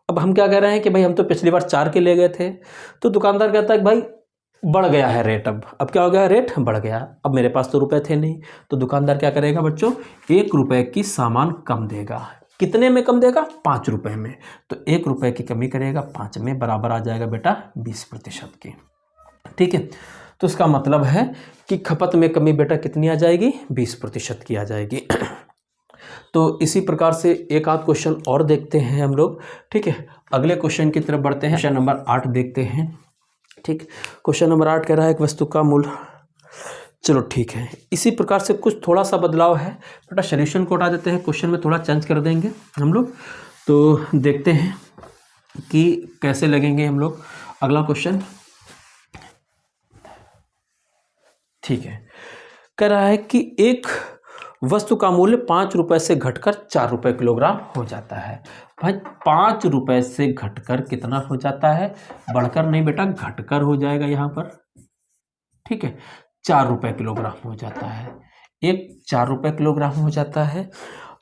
अब हम क्या कह रहे हैं कि भाई हम तो पिछली बार 4 के ले गए थे, तो दुकानदार कहता है कि भाई बढ़ गया है रेट, अब क्या हो गया, रेट बढ़ गया, अब मेरे पास तो रुपए थे नहीं, तो दुकानदार क्या करेगा बच्चों, 1 रुपए की सामान कम देगा। कितने में कम देगा, 5 रुपए में। तो 1 रुपए की कमी करेगा 5 में, बराबर आ जाएगा बेटा 20% की। ठीक है, तो इसका मतलब है कि खपत में कमी बेटा कितनी आ जाएगी, 20% की आ जाएगी। तो इसी प्रकार से एक आध क्वेश्चन और देखते हैं हम लोग। ठीक है, अगले क्वेश्चन की तरफ बढ़ते हैं। क्वेश्चन नंबर 8 देखते हैं। ठीक, क्वेश्चन नंबर 8 कह रहा है एक वस्तु का मूल्य, चलो ठीक है, इसी प्रकार से कुछ थोड़ा सा बदलाव है बेटा, सॉल्यूशन को हटा देते हैं, क्वेश्चन में थोड़ा चेंज कर देंगे हम लोग। तो देखते हैं कि कैसे लगेंगे हम लोग। अगला क्वेश्चन, ठीक है, कह रहा है कि एक वस्तु का मूल्य 5 रुपए से घटकर 4 रुपए किलोग्राम हो जाता है। भाई 5 रुपए से घटकर कितना हो जाता है, बढ़कर नहीं बेटा घटकर हो जाएगा यहाँ पर। ठीक है, 4 रुपए किलोग्राम हो जाता है, एक 4 रुपए किलोग्राम हो जाता है।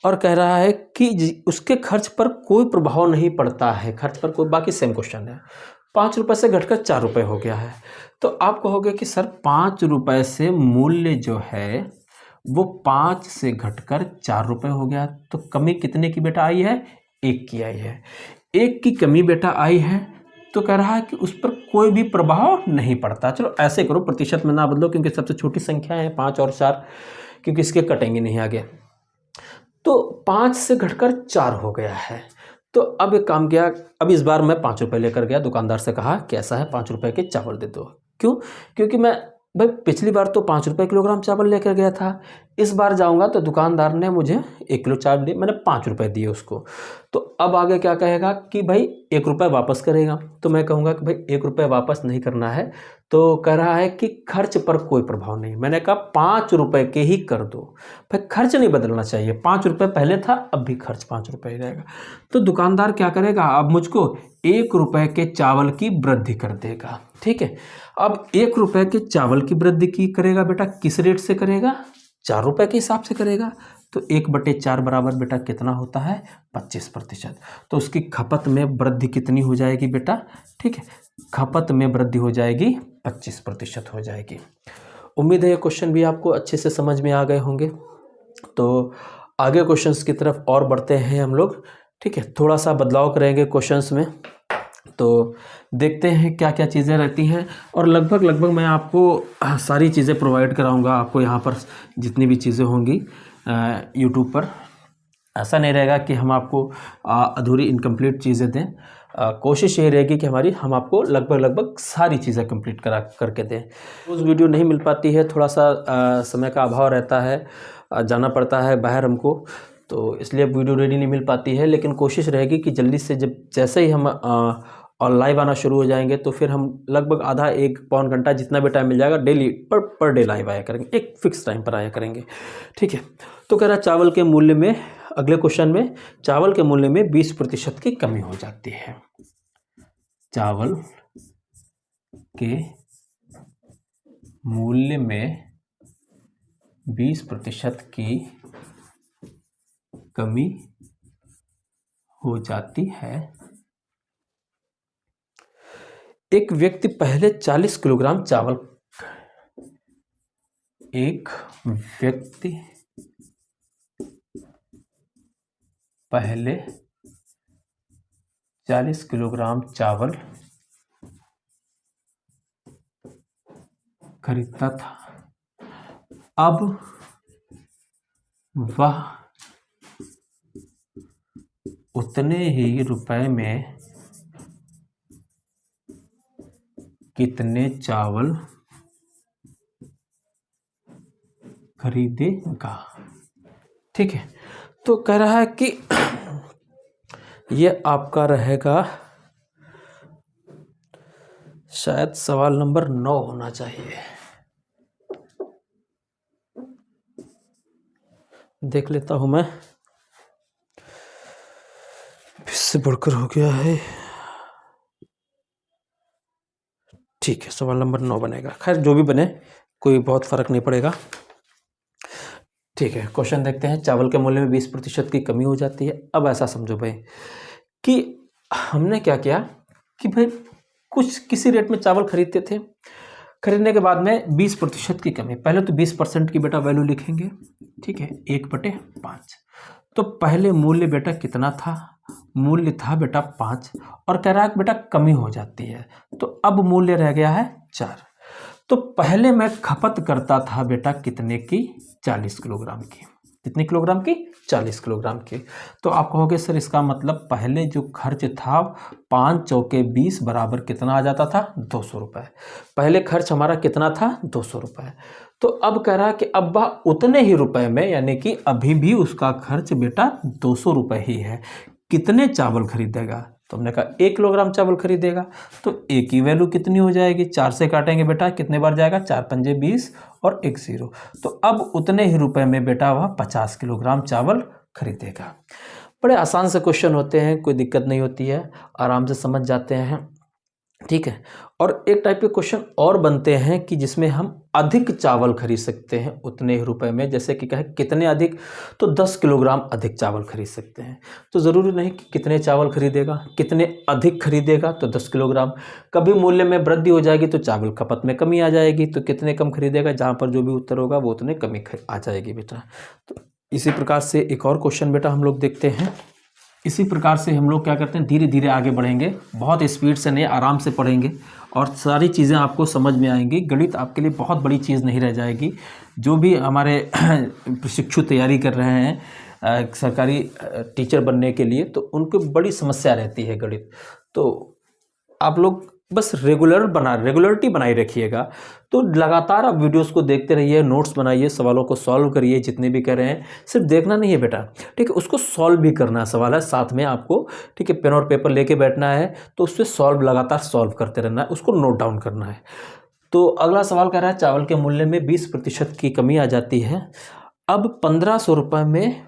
और कह रहा है कि उसके खर्च पर कोई प्रभाव नहीं पड़ता है, खर्च पर कोई, बाकी सेम क्वेश्चन है। 5 रुपए से घटकर 4 रुपए हो गया है, तो आप कहोगे कि सर 5 रुपए से मूल्य जो है वो 5 से घटकर 4 रुपए हो गया, तो कमी कितने की बेटा आई है, 1 की आई है। 1 की कमी बेटा आई है, तो कह रहा है कि उस पर कोई भी प्रभाव नहीं पड़ता। चलो ऐसे करो, प्रतिशत में ना बदलो, क्योंकि सबसे छोटी संख्या है 5 और 4, क्योंकि इसके कटेंगे नहीं आगे। तो 5 से घटकर 4 हो गया है। तो अब एक काम किया, अब इस बार मैं 5 रुपए लेकर गया, दुकानदार से कहा कैसा है 5 रुपए के चावल दे दो। क्यों, क्योंकि मैं भाई पिछली बार तो 5 रुपए किलोग्राम चावल लेकर गया था, इस बार जाऊंगा तो दुकानदार ने मुझे 1 किलो चावल दिए, मैंने 5 रुपए दिए उसको। तो अब आगे क्या कहेगा कि भाई 1 रुपए वापस करेगा, तो मैं कहूँगा कि भाई 1 रुपए वापस नहीं करना है। तो कह रहा है कि खर्च पर कोई प्रभाव नहीं, मैंने कहा 5 रुपए के ही कर दो, भाई खर्च नहीं बदलना चाहिए, 5 रुपए पहले था अब भी खर्च 5 रुपए ही रहेगा। तो दुकानदार क्या करेगा, अब मुझको 1 रुपए के चावल की वृद्धि कर देगा। ठीक है, अब 1 रुपए के चावल की वृद्धि की करेगा बेटा, किस रेट से करेगा, 4 रुपए के हिसाब से करेगा। तो 1/4 बराबर बेटा कितना होता है, 25%। तो उसकी खपत में वृद्धि कितनी हो जाएगी बेटा, ठीक है, खपत में वृद्धि हो जाएगी 25% हो जाएगी। उम्मीद है ये क्वेश्चन भी आपको अच्छे से समझ में आ गए होंगे। तो आगे क्वेश्चंस की तरफ और बढ़ते हैं हम लोग। ठीक है, थोड़ा सा बदलाव करेंगे क्वेश्चंस में, तो देखते हैं क्या क्या चीज़ें रहती हैं। और लगभग मैं आपको सारी चीज़ें प्रोवाइड कराऊंगा, आपको यहाँ पर जितनी भी चीज़ें होंगी यूट्यूब पर। ऐसा नहीं रहेगा कि हम आपको अधूरी इनकम्प्लीट चीज़ें दें, कोशिश ये रहेगी कि हम आपको लगभग सारी चीज़ें कंप्लीट करके दें। उस वीडियो नहीं मिल पाती है, थोड़ा सा समय का अभाव रहता है, जाना पड़ता है बाहर हमको, तो इसलिए वीडियो रेडी नहीं मिल पाती है। लेकिन कोशिश रहेगी कि जल्दी से जैसे ही हम और लाइव आना शुरू हो जाएंगे तो फिर हम लगभग आधा 1 पौन घंटा जितना भी टाइम मिल जाएगा डेली पर डे लाइव आया करेंगे, एक फिक्स टाइम पर आया करेंगे। ठीक है, तो कह रहा चावल के मूल्य में, अगले क्वेश्चन में चावल के मूल्य में 20% की कमी हो जाती है। चावल के मूल्य में 20% की कमी हो जाती है। एक व्यक्ति पहले 40 किलोग्राम चावल, एक व्यक्ति पहले 40 किलोग्राम चावल खरीदता था, अब वह उतने ही रुपए में कितने चावल खरीदेगा। ठीक है, तो कह रहा है कि ये आपका रहेगा, शायद सवाल नंबर 9 होना चाहिए, देख लेता हूं मैं, इससे बढ़कर हो गया है। ठीक है, सवाल नंबर 9 बनेगा, खैर जो भी बने कोई बहुत फर्क नहीं पड़ेगा। ठीक है, क्वेश्चन देखते हैं। चावल के मूल्य में 20% की कमी हो जाती है। अब ऐसा समझो भाई कि हमने क्या किया कि भाई कुछ किसी रेट में चावल खरीदते थे, खरीदने के बाद में 20% की कमी, पहले तो 20% की बेटा वैल्यू लिखेंगे, ठीक है, 1/5। तो पहले मूल्य बेटा कितना था, मूल्य था बेटा 5, और कह रहा है बेटा कमी हो जाती है, तो अब मूल्य रह गया है 4। तो पहले मैं खपत करता था बेटा कितने की, 40 किलोग्राम की। कितने किलोग्राम की, 40 किलोग्राम की। तो आप कहोगे सर इसका मतलब पहले जो खर्च था 5 चौके 20 बराबर कितना आ जाता था, 200 रुपये। पहले खर्च हमारा कितना था, 200 रुपये। तो अब कह रहा कि अब वह उतने ही रुपए में, यानी कि अभी भी उसका खर्च बेटा 200 रुपये ही है, कितने चावल खरीदेगा। तो हमने कहा 1 किलोग्राम चावल खरीदेगा। तो ए की वैल्यू कितनी हो जाएगी, 4 से काटेंगे बेटा, कितने बार जाएगा, 4 पंजे 20 और 1 0। तो अब उतने ही रुपए में बेटा वह 50 किलोग्राम चावल खरीदेगा। बड़े आसान से क्वेश्चन होते हैं, कोई दिक्कत नहीं होती है, आराम से समझ जाते हैं, ठीक है। और एक टाइप के क्वेश्चन और बनते हैं कि जिसमें हम अधिक चावल खरीद सकते हैं उतने ही रुपए में, जैसे कि कहे कितने अधिक, तो 10 किलोग्राम अधिक चावल खरीद सकते हैं। तो ज़रूरी नहीं कि कितने चावल खरीदेगा, कितने अधिक खरीदेगा तो 10 किलोग्राम। कभी मूल्य में वृद्धि हो जाएगी तो चावल खपत में कमी आ जाएगी, तो कितने कम खरीदेगा, जहाँ पर जो भी उत्तर होगा वो उतने कमी आ जाएगी बेटा। तो इसी प्रकार से एक और क्वेश्चन बेटा हम लोग देखते हैं। इसी प्रकार से हम लोग क्या करते हैं, धीरे धीरे आगे बढ़ेंगे, बहुत स्पीड से नहीं, आराम से पढ़ेंगे और सारी चीज़ें आपको समझ में आएंगी। गणित आपके लिए बहुत बड़ी चीज़ नहीं रह जाएगी। जो भी हमारे प्रशिक्षु तैयारी कर रहे हैं सरकारी टीचर बनने के लिए, तो उनको बड़ी समस्या रहती है गणित। तो आप लोग बस रेगुलरिटी बनाई रखिएगा। तो लगातार आप वीडियोस को देखते रहिए, नोट्स बनाइए, सवालों को सॉल्व करिए, जितने भी कर रहे हैं। सिर्फ देखना नहीं है बेटा, ठीक है, उसको सॉल्व भी करना है। सवाल है साथ में आपको, ठीक है, पेन और पेपर लेके बैठना है, तो उससे लगातार सॉल्व करते रहना है, उसको नोट डाउन करना है। तो अगला सवाल कह रहा है चावल के मूल्य में 20% की कमी आ जाती है। अब 1500 रुपये में,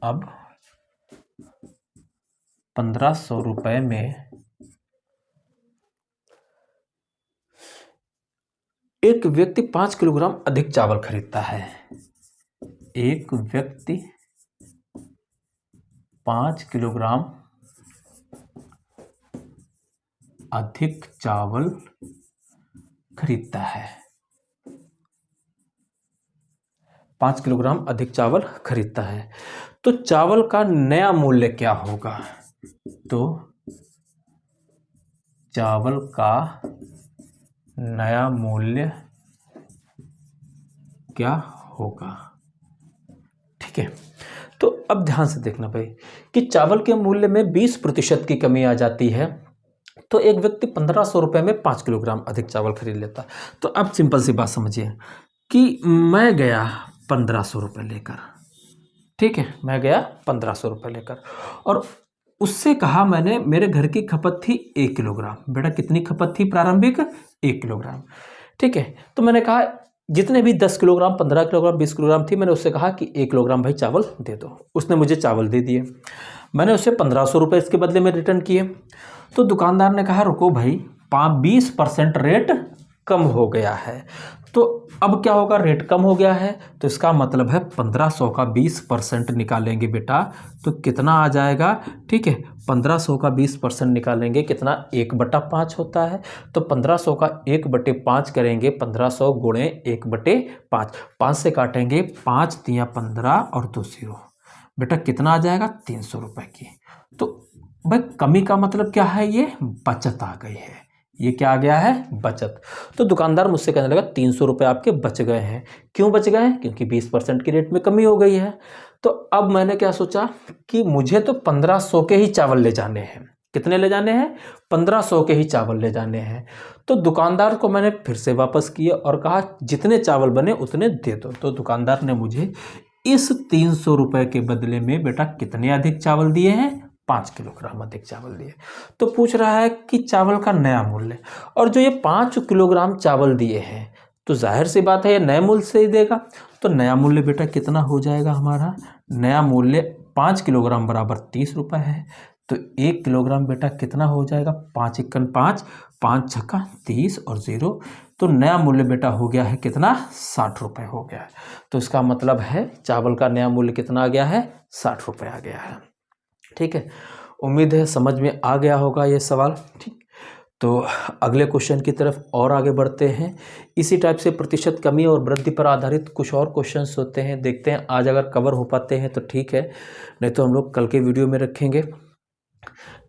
अब 1500 रुपये में एक व्यक्ति 5 किलोग्राम अधिक चावल खरीदता है। एक व्यक्ति 5 किलोग्राम अधिक चावल खरीदता है। 5 किलोग्राम अधिक चावल खरीदता है, तो चावल का नया मूल्य क्या होगा। तो चावल का नया मूल्य क्या होगा, ठीक है। तो अब ध्यान से देखना भाई कि चावल के मूल्य में 20% की कमी आ जाती है, तो एक व्यक्ति 1500 रुपये में 5 किलोग्राम अधिक चावल खरीद लेता। तो अब सिंपल सी बात समझिए कि मैं गया 1500 रुपये लेकर, ठीक है, मैं गया 1500 रुपये लेकर, और उससे कहा मैंने मेरे घर की खपत थी 1 किलोग्राम। बेटा कितनी खपत थी प्रारंभिक, 1 किलोग्राम, ठीक है। तो मैंने कहा जितने भी 10 किलोग्राम, 15 किलोग्राम, 20 किलोग्राम थी, मैंने उससे कहा कि 1 किलोग्राम भाई चावल दे दो। उसने मुझे चावल दे दिए, मैंने उससे 1500 रुपये इसके बदले में रिटर्न किए। तो दुकानदार ने कहा रुको भाई, 20% रेट कम हो गया है। तो अब क्या होगा, रेट कम हो गया है, तो इसका मतलब है 1500 का 20% निकालेंगे बेटा, तो कितना आ जाएगा, ठीक है। 1500 का 20% निकालेंगे, कितना, 1/5 होता है। तो 1500 का 1/5 करेंगे, 1500 गुणे 1/5, 5 से काटेंगे, 5 तिया 15 और 2 0, बेटा कितना आ जाएगा, 300 रुपये की। तो भाई कमी का मतलब क्या है, ये बचत आ गई है। ये क्या आ गया है, बचत। तो दुकानदार मुझसे कहने लगा 300 रुपये आपके बच गए हैं। क्यों बच गए हैं, क्योंकि 20% की रेट में कमी हो गई है। तो अब मैंने क्या सोचा कि मुझे तो 1500 के ही चावल ले जाने हैं। कितने ले जाने हैं, 1500 के ही चावल ले जाने हैं। तो दुकानदार को मैंने फिर से वापस किया और कहा जितने चावल बने उतने दे दो। तो दुकानदार ने मुझे इस 300 रुपये के बदले में बेटा कितने अधिक चावल दिए हैं, 5 किलोग्राम अधिक चावल दिए। तो पूछ रहा है कि चावल का नया मूल्य, और जो ये 5 किलोग्राम चावल दिए हैं, तो जाहिर सी बात है ये नए मूल्य से ही देगा। तो नया मूल्य बेटा कितना हो जाएगा, हमारा नया मूल्य 5 किलोग्राम बराबर 30 रुपये है। तो 1 किलोग्राम बेटा कितना हो जाएगा, 5 × 5, 5 छक्का 30 और 0। तो नया मूल्य बेटा हो गया है कितना, 60 रुपये हो गया है। तो इसका मतलब है चावल का नया मूल्य कितना आ गया है, 60 रुपये आ गया है। ठीक है, उम्मीद है समझ में आ गया होगा ये सवाल। ठीक, तो अगले क्वेश्चन की तरफ और आगे बढ़ते हैं। इसी टाइप से प्रतिशत कमी और वृद्धि पर आधारित कुछ और क्वेश्चंस होते हैं, देखते हैं आज अगर कवर हो पाते हैं तो ठीक है, नहीं तो हम लोग कल के वीडियो में रखेंगे।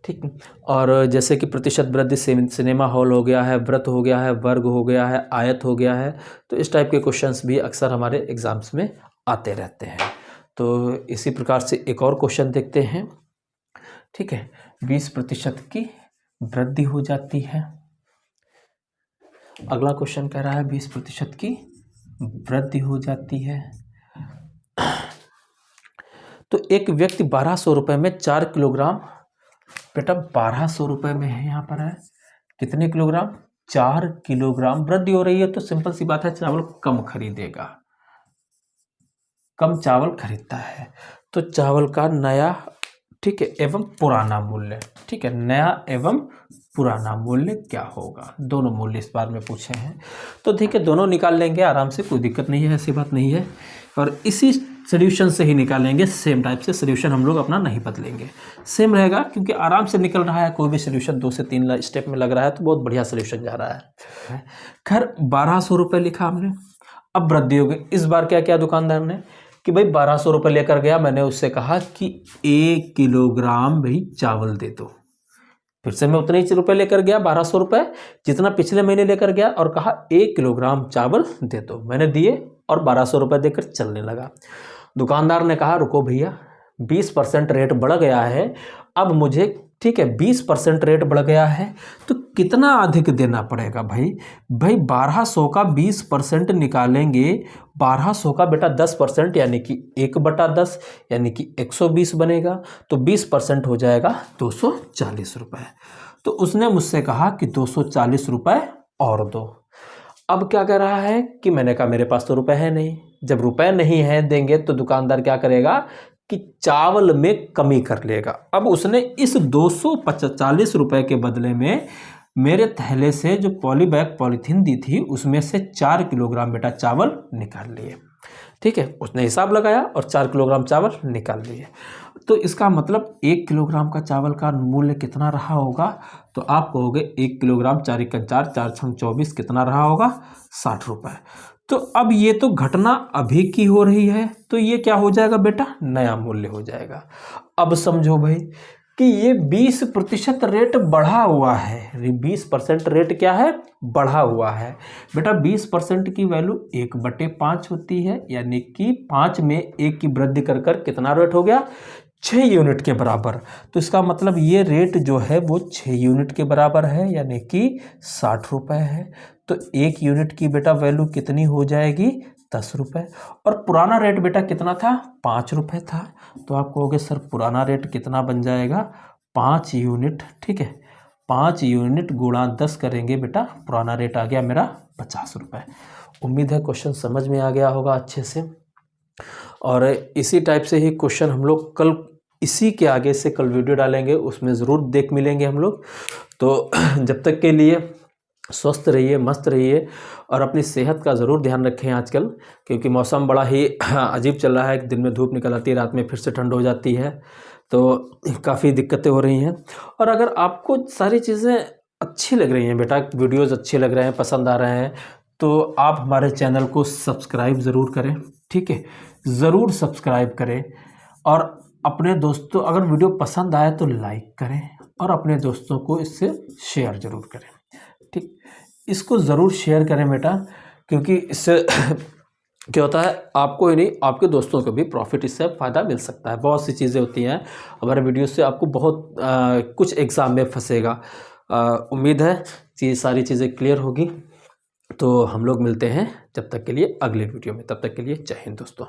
ठीक, और जैसे कि प्रतिशत वृद्धि सिनेमा हॉल हो गया है, व्रत हो गया है, वर्ग हो गया है, आयत हो गया है, तो इस टाइप के क्वेश्चंस भी अक्सर हमारे एग्जाम्स में आते रहते हैं। तो इसी प्रकार से एक और क्वेश्चन देखते हैं। ठीक है, 20% की वृद्धि हो जाती है। अगला क्वेश्चन कह रहा है 20% की वृद्धि हो जाती है। तो एक व्यक्ति 1200 रुपये में 4 किलोग्राम, बेटा 1200 रुपये में है, यहाँ पर है कितने किलोग्राम, 4 किलोग्राम वृद्धि हो रही है। तो सिंपल सी बात है, चावल कम खरीदेगा, कम चावल खरीदता है। तो चावल का नया, ठीक है, एवं पुराना मूल्य, ठीक है, नया एवं पुराना मूल्य क्या होगा, दोनों मूल्य इस बार में पूछे हैं। तो ठीक है, दोनों निकाल लेंगे आराम से, कोई दिक्कत नहीं है, ऐसी बात नहीं है। और इसी सोल्यूशन से ही निकालेंगे, सेम टाइप से सोल्यूशन हम लोग अपना नहीं बदलेंगे, सेम रहेगा, क्योंकि आराम से निकल रहा है। कोई भी सोल्यूशन 2 से 3 स्टेप में लग रहा है तो बहुत बढ़िया सोल्यूशन जा रहा है। खैर 1200 रुपये लिखा हमने, अब वृद्धि हो गई। इस बार क्या किया दुकानदार ने कि भाई 1200 रुपये लेकर गया, मैंने उससे कहा कि 1 किलोग्राम भाई चावल दे दो। फिर से मैं उतने ही रुपये लेकर गया, 1200 रुपये जितना पिछले महीने लेकर गया, और कहा 1 किलोग्राम चावल दे दो। मैंने दिए और 1200 रुपये देकर चलने लगा। दुकानदार ने कहा रुको भैया, 20% रेट बढ़ गया है अब मुझे, ठीक है, 20% रेट बढ़ गया है तो कितना अधिक देना पड़ेगा भाई। 1200 का 20% निकालेंगे, 1200 का बेटा 10% यानी कि 1/10 यानी कि 120 बनेगा, तो 20% हो जाएगा 240 रुपये। तो उसने मुझसे कहा कि 240 रुपये और दो। अब क्या कह रहा है कि मैंने कहा मेरे पास तो रुपए है नहीं। जब रुपए नहीं है देंगे तो दुकानदार क्या करेगा कि चावल में कमी कर लेगा। अब उसने इस 240 रुपए के बदले में मेरे थैले से जो पॉली बैग पॉलीथीन दी थी उसमें से 4 किलोग्राम बेटा चावल निकाल लिए। ठीक है, उसने हिसाब लगाया और 4 किलोग्राम चावल निकाल लिए। तो इसका मतलब 1 किलोग्राम का चावल का मूल्य कितना रहा होगा, तो आप कहोगे 1 किलोग्राम 4 × 4 4 × 24 कितना रहा होगा, 60 रुपये। तो अब ये तो घटना अभी की हो रही है, तो ये क्या हो जाएगा बेटा, नया मूल्य हो जाएगा। अब समझो भाई कि ये 20% रेट बढ़ा हुआ है। 20% रेट क्या है, बढ़ा हुआ है बेटा। 20% की वैल्यू 1/5 होती है, यानी कि 5 में 1 की वृद्धि कर कर कितना रेट हो गया, 6 यूनिट के बराबर। तो इसका मतलब ये रेट जो है वो 6 यूनिट के बराबर है, यानी कि 60 रुपये है। तो 1 यूनिट की बेटा वैल्यू कितनी हो जाएगी, 10 रुपये। और पुराना रेट बेटा कितना था, 5 रुपये था। तो आप कहोगे सर पुराना रेट कितना बन जाएगा, 5 यूनिट। ठीक है, 5 यूनिट गुणा 10 करेंगे बेटा, पुराना रेट आ गया मेरा 50 रुपये। उम्मीद है क्वेश्चन समझ में आ गया होगा अच्छे से। और इसी टाइप से ही क्वेश्चन हम लोग कल, इसी के आगे से कल वीडियो डालेंगे, उसमें ज़रूर देख मिलेंगे हम लोग। तो जब तक के लिए स्वस्थ रहिए, मस्त रहिए, और अपनी सेहत का ज़रूर ध्यान रखें आजकल, क्योंकि मौसम बड़ा ही अजीब चल रहा है। दिन में धूप निकल आती है, रात में फिर से ठंड हो जाती है, तो काफ़ी दिक्कतें हो रही हैं। और अगर आपको सारी चीज़ें अच्छी लग रही हैं बेटा, वीडियोज़ अच्छे लग रहे हैं, पसंद आ रहे हैं, तो आप हमारे चैनल को सब्सक्राइब ज़रूर करें। ठीक है, ज़रूर सब्सक्राइब करें, और अपने दोस्तों, अगर वीडियो पसंद आए तो लाइक करें, और अपने दोस्तों को इससे शेयर ज़रूर करें। ठीक, इसको ज़रूर शेयर करें बेटा, क्योंकि इससे क्या होता है, आपको ही नहीं आपके दोस्तों को भी प्रॉफिट, इससे फ़ायदा मिल सकता है। बहुत सी चीज़ें होती हैं हमारे वीडियो से, आपको बहुत कुछ एग्ज़ाम में फंसेगा। उम्मीद है कि सारी चीज़ें क्लियर होगी। तो हम लोग मिलते हैं जब तक के लिए अगले वीडियो में, तब तक के लिए जय हिंद दोस्तों।